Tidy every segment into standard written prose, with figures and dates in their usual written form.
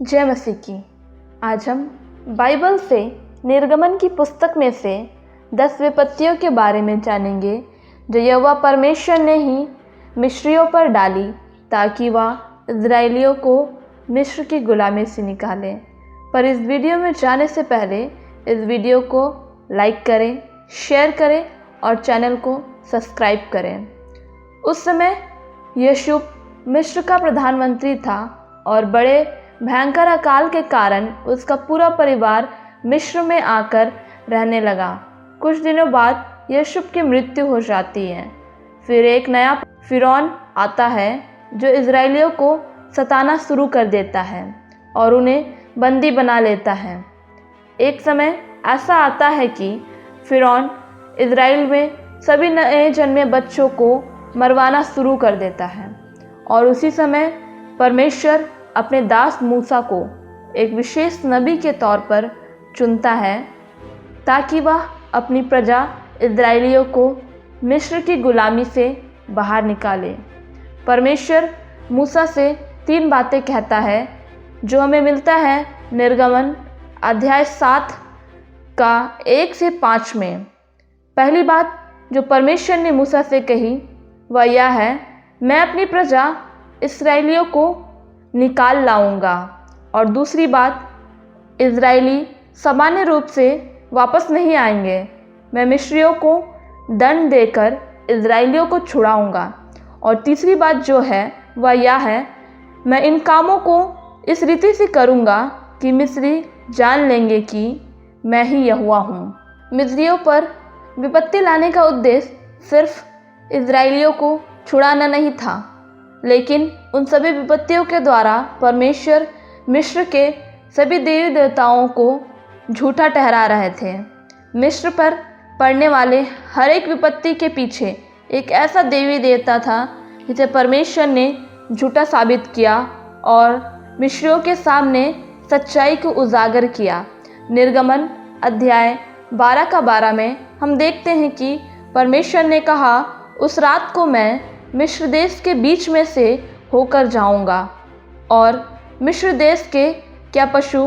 जय मसीह की। आज हम बाइबल से निर्गमन की पुस्तक में से 10 विपत्तियों के बारे में जानेंगे जो यहोवा परमेश्वर ने ही मिस्रियों पर डाली ताकि वह इज़राइलियों को मिस्र की गुलामी से निकाले। पर इस वीडियो में जाने से पहले इस वीडियो को लाइक करें, शेयर करें और चैनल को सब्सक्राइब करें। उस समय यूसुफ मिस्र का प्रधानमंत्री था और बड़े भयंकर अकाल के कारण उसका पूरा परिवार मिस्र में आकर रहने लगा। कुछ दिनों बाद यूसुफ की मृत्यु हो जाती है। फिर एक नया फिरौन आता है जो इज़राइलियों को सताना शुरू कर देता है और उन्हें बंदी बना लेता है। एक समय ऐसा आता है कि फिरौन इज़राइल में सभी नए जन्मे बच्चों को मरवाना शुरू कर देता है और उसी समय परमेश्वर अपने दास मूसा को एक विशेष नबी के तौर पर चुनता है ताकि वह अपनी प्रजा इज़राइलियों को मिस्र की गुलामी से बाहर निकाले। परमेश्वर मूसा से 3 बातें कहता है जो हमें मिलता है निर्गमन अध्याय 7 का 1 से 5 में। पहली बात जो परमेश्वर ने मूसा से कही वह यह है, मैं अपनी प्रजा इस्राएलियों को निकाल लाऊंगा। और दूसरी बात, इज़राइली सामान्य रूप से वापस नहीं आएंगे। मैं मिस्रियों को दंड देकर इज़राइलियों को छुड़ाऊंगा। और तीसरी बात जो है वह यह है, मैं इन कामों को इस रीति से करूंगा कि मिस्री जान लेंगे कि मैं ही यहोवा हूँ। मिस्रियों पर विपत्ति लाने का उद्देश्य सिर्फ इज़राइलियों को छुड़ाना नहीं था, लेकिन उन सभी विपत्तियों के द्वारा परमेश्वर मिस्र के सभी देवी देवताओं को झूठा ठहरा रहे थे। मिस्र पर पड़ने वाले हर एक विपत्ति के पीछे एक ऐसा देवी देवता था जिसे परमेश्वर ने झूठा साबित किया और मिस्रियों के सामने सच्चाई को उजागर किया। निर्गमन अध्याय 12 का 12 में हम देखते हैं कि परमेश्वर ने कहा, उस रात को मैं मिस्र देश के बीच में से होकर जाऊंगा और मिस्र देश के क्या पशु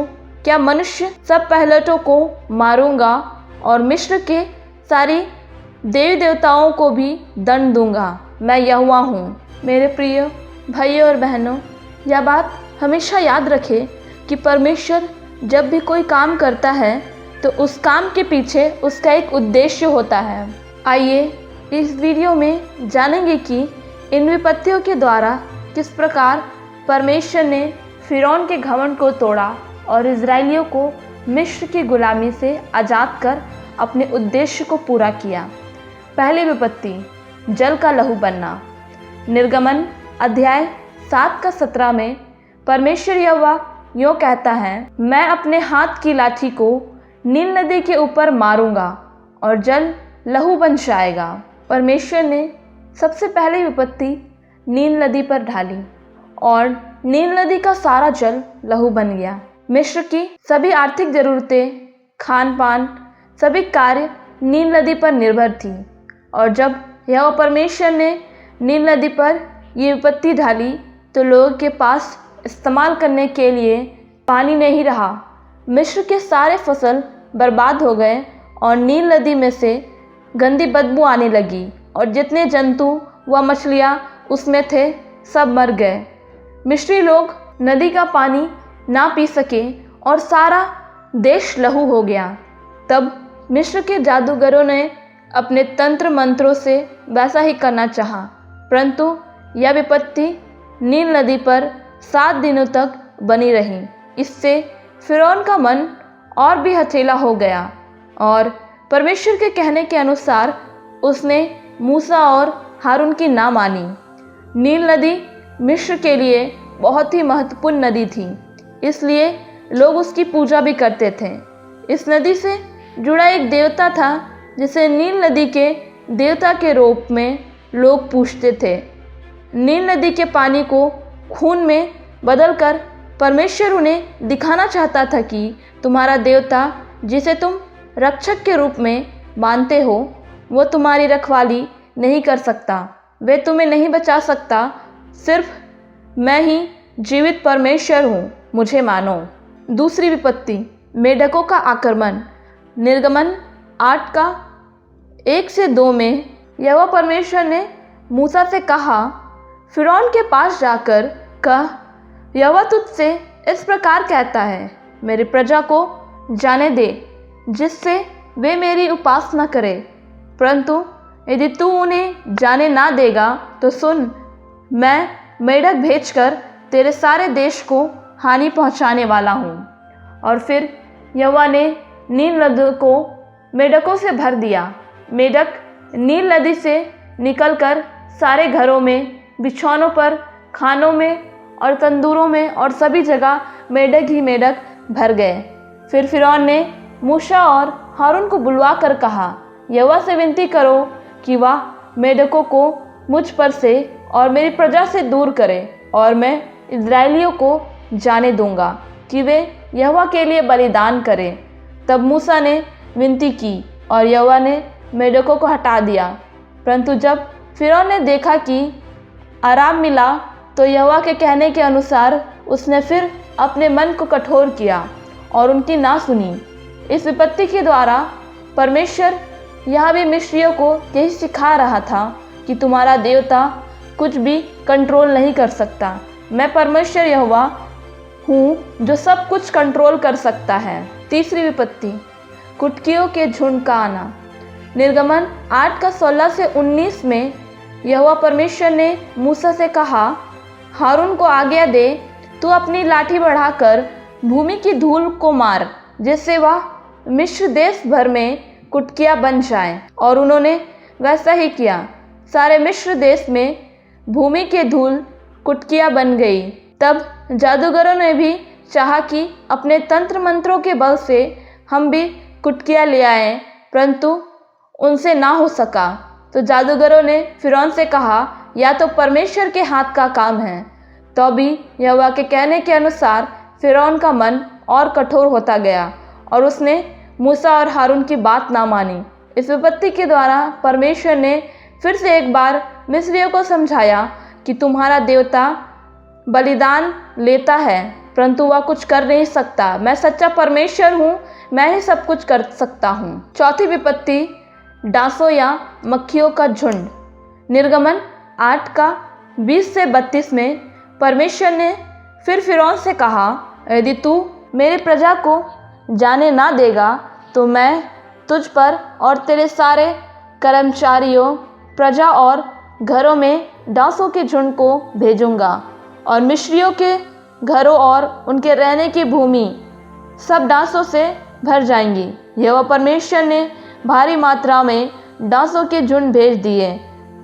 क्या मनुष्य सब पहलटों को मारूंगा और मिस्र के सारी देवी देवताओं को भी दंड दूंगा। मैं यहोवा हूँ। मेरे प्रिय भाइयों और बहनों, यह बात हमेशा याद रखें कि परमेश्वर जब भी कोई काम करता है तो उस काम के पीछे उसका एक उद्देश्य होता है। आइए इस वीडियो में जानेंगे कि इन विपत्तियों के द्वारा किस प्रकार परमेश्वर ने फिरौन के घमंड को तोड़ा और इज़राइलियों को मिस्र की गुलामी से आज़ाद कर अपने उद्देश्य को पूरा किया। पहली विपत्ति, जल का लहू बनना। निर्गमन अध्याय 7 का 17 में परमेश्वर यहोवा यूँ कहता है, मैं अपने हाथ की लाठी को नील नदी के ऊपर मारूंगा और जल लहू बन जाएगा। परमेश्वर ने सबसे पहले विपत्ति नील नदी पर ढाली और नील नदी का सारा जल लहू बन गया। मिस्र की सभी आर्थिक ज़रूरतें, खान पान, सभी कार्य नील नदी पर निर्भर थी। और जब यहोवा परमेश्वर ने नील नदी पर ये विपत्ति ढाली तो लोगों के पास इस्तेमाल करने के लिए पानी नहीं रहा। मिस्र के सारे फसल बर्बाद हो गए और नील नदी में से गंदी बदबू आने लगी और जितने जंतु व मछलियाँ उसमें थे सब मर गए। मिस्री लोग नदी का पानी ना पी सके और सारा देश लहू हो गया। तब मिस्र के जादूगरों ने अपने तंत्र मंत्रों से वैसा ही करना चाहा, परंतु यह विपत्ति नील नदी पर 7 दिनों तक बनी रही। इससे फिरौन का मन और भी हथेला हो गया और परमेश्वर के कहने के अनुसार उसने मूसा और हारून की ना मानी। नील नदी मिस्र के लिए बहुत ही महत्वपूर्ण नदी थी, इसलिए लोग उसकी पूजा भी करते थे। इस नदी से जुड़ा एक देवता था जिसे नील नदी के देवता के रूप में लोग पूजते थे। नील नदी के पानी को खून में बदलकर परमेश्वर उन्हें दिखाना चाहता था कि तुम्हारा देवता जिसे तुम रक्षक के रूप में मानते हो वो तुम्हारी रखवाली नहीं कर सकता, वे तुम्हें नहीं बचा सकता। सिर्फ मैं ही जीवित परमेश्वर हूँ। मुझे मानो। दूसरी विपत्ति, मेढकों का आक्रमण। निर्गमन 8 का 1 से 2 में यहोवा परमेश्वर ने मूसा से कहा, फिरौन के पास जाकर कह, यहोवा तुझसे इस प्रकार कहता है, मेरी प्रजा को जाने दे, जिससे वे मेरी उपासना करें। परंतु यदि तू उन्हें जाने ना देगा तो सुन, मैं मेढक भेजकर तेरे सारे देश को हानि पहुंचाने वाला हूँ। और फिर यहोवा ने नील नदी को मेढकों से भर दिया। मेढक नील नदी से निकलकर सारे घरों में, बिछौनों पर, खानों में और तंदूरों में और सभी जगह मेढक ही मेढक भर गए। फिर फिरौन ने मूसा और हारून को बुलवा कर कहा, यहोवा से विनती करो कि वह मेढकों को मुझ पर से और मेरी प्रजा से दूर करे, और मैं इज़राइलियों को जाने दूंगा कि वे यहोवा के लिए बलिदान करें। तब मूसा ने विनती की और यहोवा ने मेढकों को हटा दिया। परंतु जब फिरौन ने देखा कि आराम मिला तो यहोवा के कहने के अनुसार उसने फिर अपने मन को कठोर किया और उनकी ना सुनी। इस विपत्ति के द्वारा परमेश्वर यहाँ भी मिस्रियों को यही सिखा रहा था कि तुम्हारा देवता कुछ भी कंट्रोल नहीं कर सकता। मैं परमेश्वर यहोवा हूँ जो सब कुछ कंट्रोल कर सकता है। तीसरी विपत्ति, कुटकियों के झुंड का आना। निर्गमन 8 का 16 से 19 में यहोवा परमेश्वर ने मूसा से कहा, हारून को आज्ञा दे, तू अपनी लाठी बढ़ाकर भूमि की धूल को मार, जिससे वह मिस्र देश भर में कुटकियाँ बन जाए। और उन्होंने वैसा ही किया। सारे मिस्र देश में भूमि के धूल कुटकियाँ बन गई। तब जादूगरों ने भी चाहा कि अपने तंत्र मंत्रों के बल से हम भी कुटकियाँ ले आएं, परंतु उनसे ना हो सका। तो जादूगरों ने फिरौन से कहा, या तो परमेश्वर के हाथ का काम है। तो भी यहोवा के कहने के अनुसार फिरौन का मन और कठोर होता गया और उसने मूसा और हारून की बात ना मानी। इस विपत्ति के द्वारा परमेश्वर ने फिर से एक बार मिस्रियों को समझाया कि तुम्हारा देवता बलिदान लेता है, परंतु वह कुछ कर नहीं सकता। मैं सच्चा परमेश्वर हूँ, मैं ही सब कुछ कर सकता हूँ। चौथी विपत्ति, डांसों या मक्खियों का झुंड। निर्गमन 8 का 20 से 32 में परमेश्वर ने फिर फिरौन से कहा, यदि तू मेरी प्रजा को जाने ना देगा तो मैं तुझ पर और तेरे सारे कर्मचारियों, प्रजा और घरों में डांसों के झुंड को भेजूंगा, और मिस्रियों के घरों और उनके रहने की भूमि सब डांसों से भर जाएंगी। यहोवा परमेश्वर ने भारी मात्रा में डांसों के झुंड भेज दिए,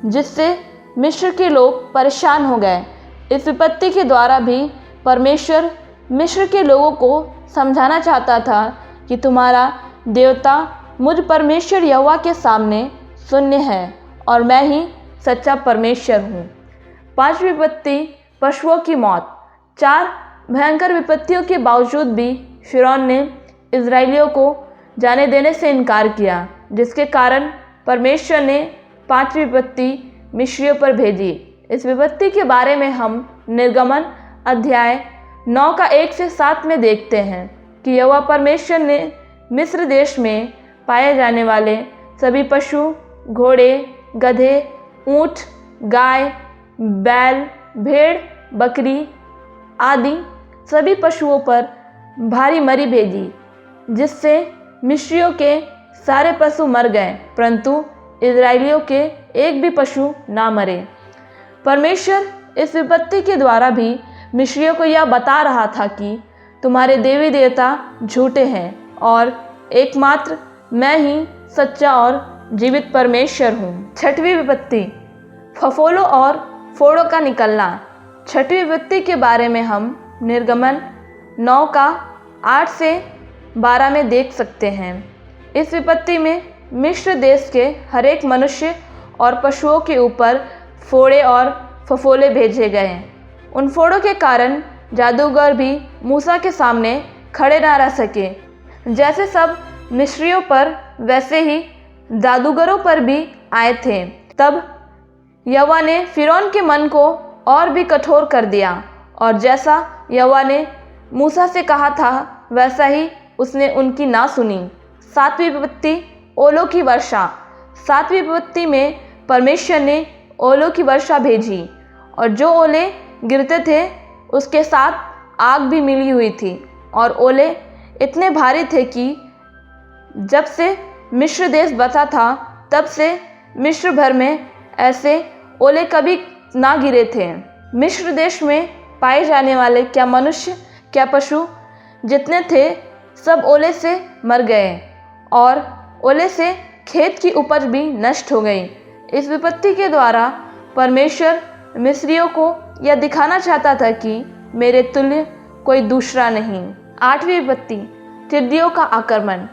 जिससे मिस्र के लोग परेशान हो गए। इस विपत्ति के द्वारा भी परमेश्वर मिस्र के लोगों को समझाना चाहता था कि तुम्हारा देवता मुझ परमेश्वर यहोवा के सामने शून्य है और मैं ही सच्चा परमेश्वर हूँ। पांचवी विपत्ति, पशुओं की मौत। 4 भयंकर विपत्तियों के बावजूद भी फिरौन ने इज़राइलियों को जाने देने से इनकार किया, जिसके कारण परमेश्वर ने 5वीं विपत्ति मिस्रियों पर भेजी। इस विपत्ति के बारे में हम निर्गमन अध्याय 9 का 1 से 7 में देखते हैं कि यहोवा परमेश्वर ने मिस्र देश में पाए जाने वाले सभी पशु, घोड़े, गधे, ऊँट, गाय, बैल, भेड़, बकरी आदि सभी पशुओं पर भारी मरी भेजी, जिससे मिस्रियों के सारे पशु मर गए, परंतु इज़राइलियों के एक भी पशु ना मरे। परमेश्वर इस विपत्ति के द्वारा भी मिस्रियों को यह बता रहा था कि तुम्हारे देवी देवता झूठे हैं और एकमात्र मैं ही सच्चा और जीवित परमेश्वर हूँ। 6वीं विपत्ति, फफोलों और फोड़ों का निकलना। 6वीं विपत्ति के बारे में हम निर्गमन 9 का 8 से 12 में देख सकते हैं। इस विपत्ति में मिस्र देश के हरेक मनुष्य और पशुओं के ऊपर फोड़े और फफोले भेजे गए। उन फोड़ों के कारण जादूगर भी मूसा के सामने खड़े ना रह सके। जैसे सब मिस्रियों पर वैसे ही जादूगरों पर भी आए थे। तब यहोवा ने फिरौन के मन को और भी कठोर कर दिया, और जैसा यहोवा ने मूसा से कहा था वैसा ही उसने उनकी ना सुनी। 7वीं विपत्ति ओलों की वर्षा। 7वीं विपत्ति में परमेश्वर ने ओलों की वर्षा भेजी और जो ओले गिरते थे उसके साथ आग भी मिली हुई थी और ओले इतने भारी थे कि जब से मिस्र देश बसा था तब से मिस्र भर में ऐसे ओले कभी ना गिरे थे। मिस्र देश में पाए जाने वाले क्या मनुष्य क्या पशु जितने थे सब ओले से मर गए और ओले से खेत की उपज भी नष्ट हो गई। इस विपत्ति के द्वारा परमेश्वर मिस्रियों को यह दिखाना चाहता था कि मेरे तुल्य कोई दूसरा नहीं। 8वीं विपत्ति टिड्डियों का आक्रमण।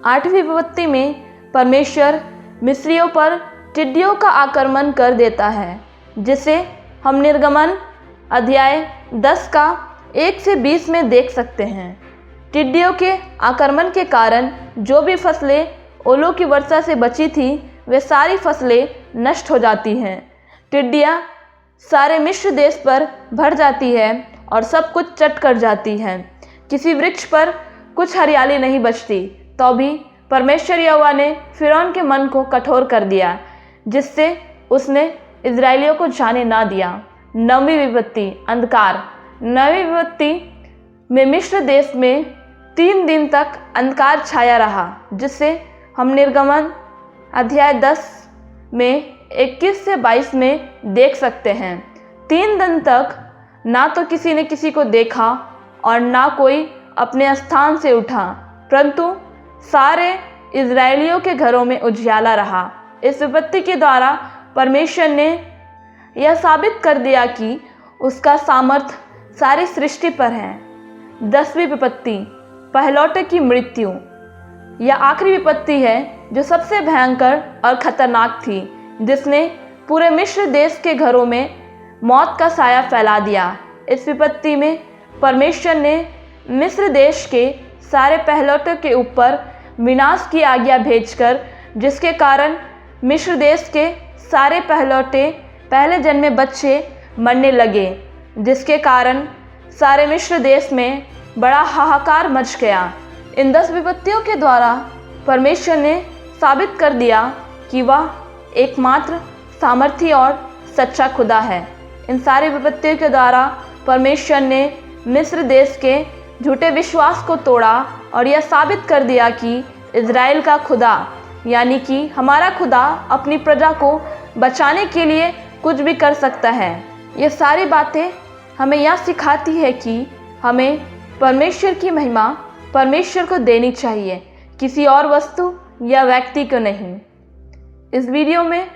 8वीं विपत्ति में परमेश्वर मिस्रियों पर टिड्डियों का आक्रमण कर देता है, जिसे हम निर्गमन अध्याय 10 का 1 से 20 में देख सकते हैं। टिड्डियों के आक्रमण के कारण जो भी फसलें ओलों की वर्षा से बची थी वे सारी फसलें नष्ट हो जाती हैं। टिड्डियाँ सारे मिस्र देश पर भर जाती है और सब कुछ चट कर जाती हैं। किसी वृक्ष पर कुछ हरियाली नहीं बचती। तो भी परमेश्वर यहोवा ने फिरौन के मन को कठोर कर दिया, जिससे उसने इजराइलियों को जाने ना दिया। 9वीं विपत्ति अंधकार। 9वीं विपत्ति में मिस्र देश में 3 दिन तक अंधकार छाया रहा, जिससे हम निर्गमन अध्याय 10 में 21 से 22 में देख सकते हैं। 3 दिन तक ना तो किसी ने किसी को देखा और ना कोई अपने स्थान से उठा, परंतु सारे इजरायलियों के घरों में उजियाला रहा। इस विपत्ति के द्वारा परमेश्वर ने यह साबित कर दिया कि उसका सामर्थ सारी सृष्टि पर है। 10वीं विपत्ति पहलौठे की मृत्यु। यह आखिरी विपत्ति है जो सबसे भयंकर और खतरनाक थी, जिसने पूरे मिस्र देश के घरों में मौत का साया फैला दिया। इस विपत्ति में परमेश्वर ने मिस्र देश के सारे पहलौठों के ऊपर विनाश की आज्ञा भेजकर, जिसके कारण मिस्र देश के सारे पहलौठे पहले जन्मे बच्चे मरने लगे, जिसके कारण सारे मिस्र देश में बड़ा हाहाकार मच गया। इन 10 विपत्तियों के द्वारा परमेश्वर ने साबित कर दिया कि वह एकमात्र सामर्थी और सच्चा खुदा है। इन सारी विपत्तियों के द्वारा परमेश्वर ने मिस्र देश के झूठे विश्वास को तोड़ा और यह साबित कर दिया कि इज़राइल का खुदा यानी कि हमारा खुदा अपनी प्रजा को बचाने के लिए कुछ भी कर सकता है। ये सारी बातें हमें यह सिखाती है कि हमें परमेश्वर की महिमा परमेश्वर को देनी चाहिए, किसी और वस्तु या व्यक्ति को नहीं। इस वीडियो में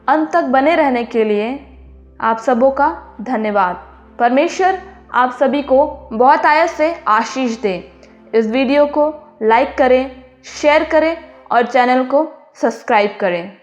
अंत तक बने रहने के लिए आप सबों का धन्यवाद। परमेश्वर आप सभी को बहुत आयत से आशीष दे। इस वीडियो को लाइक करें, शेयर करें और चैनल को सब्सक्राइब करें।